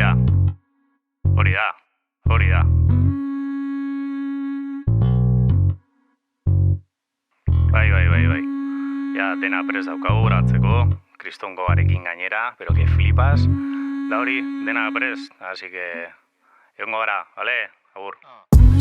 Ja, hori da. Bai. Ja, dena prest daukagu grabatzeko, kristongo garekin gainera, pero que flipas. Da hori, dena prest, así que egongo gara, vale? Agur.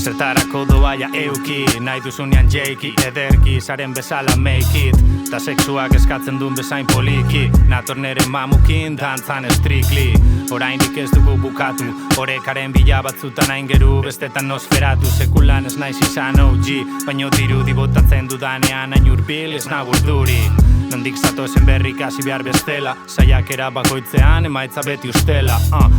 Zertarako doaia euki, nahi duzunean jeiki, ederki, zaren bezala make it. Ta sexuak eskatzen duen bezain poliki, nator nere mamukin, dantzan strictly. Oraindik ez dugu bukatu, orekaren bila batzutan aingeru, bestetan nosferatu. Sekulan ez naiz izan OG, baino dirudi botatzen dudanean hain urbil ez nago urduri. Nondik zatozen berri kasi behar bestela, saiakera bakoitzean emaitza beti ustela.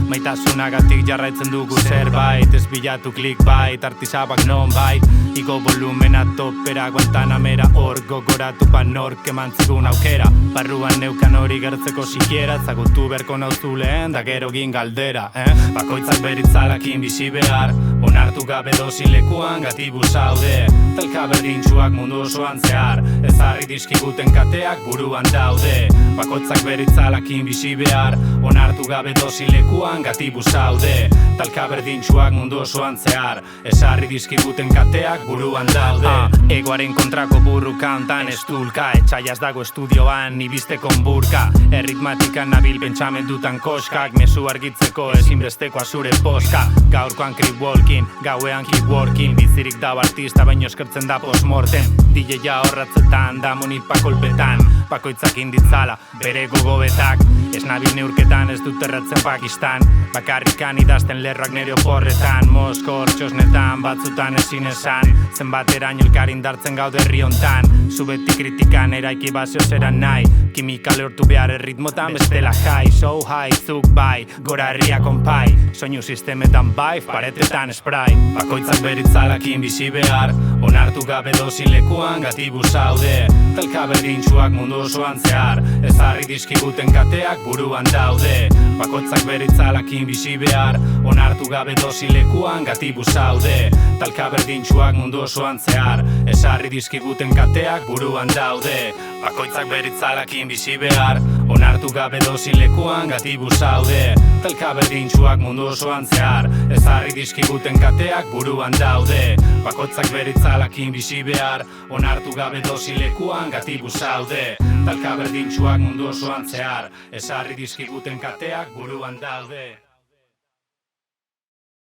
Maitasunagatik jarraitzen dugu zerbait, ez bilatu clickbait, artizabak non bait. Igo volumena topera, Guantanamera hor gogoratu panork emantzigun aukera. Barruan neukan hori gertzeko sikiera, zagutu berko nauzu lehen da gero gin galdera. Bakoitzak beritzalakin bizi behar, onartu gabe dozi lekuan gatibu zaude. Talka berdintxuak mundu osoan zehar, ezarri dizkiguten kateak buruan daude. Bakoitzak beritzalakin bizi behar, onartu gabe dozi lekuan gatibu zaude. Talka berdintxuak mundu osoan zehar, ezarri dizkiguten kateak buruan daude. Egoaren kontrako burruka ontan estulka, etxaiaz dago estudioan nibiste konburka. Erritmatikan nabil pentsamendutan koskak, mezu argitzeko ezinbesteko azure poska. Gaurkoan creep walking, gauean keep working, bizirik dau artista baino eskertzen da postmortem. DJ-a horratzetan, da monipa kolpetan, bakoitzak inditzala bere gogobetak. Ez nabil neurketan ez dut erratzen Pakistan, bakarrikan idazten lerroak nere oporretan. Moskor txosnetan, batzutan ezin esan, zenbateraino elkar indartzen gaude herri hontan. Zu beti kritikan eraiki bazio zeran nahi, kimika lortu behar erritmotan bestela high. So high, zuk bai, gora herria konpai, soinu sistemetan bai, paretetan spray. Bakoitzak beritzalakin bizi behar, onartu gabe dozi lekuan gatibu zaude. Talka berdintxuak mundu osoan zehar, ezarri dizkiguten kateak buruan daude. Bakoitzak beritzalakin bizi behar, onartu gabe dozi lekuan gatibu zaude. Talka berdintxuak mundu osoan zehar, ezarri dizkiguten kateak buruan daude. Bakoitzak beritzalakin bizi behar, onartu gabe dozi lekuan gatibu zaude. Talka berdintxuak mundu osoan zehar, ezarri dizkiguten kateak buruan daude. Bakoitzak beritzalakin bizi behar, onartu gabe dozi lekuan gatibu zaude. Talka berdintxuak mundu osoan zehar, ezarri dizkiguten kateak buruan daude.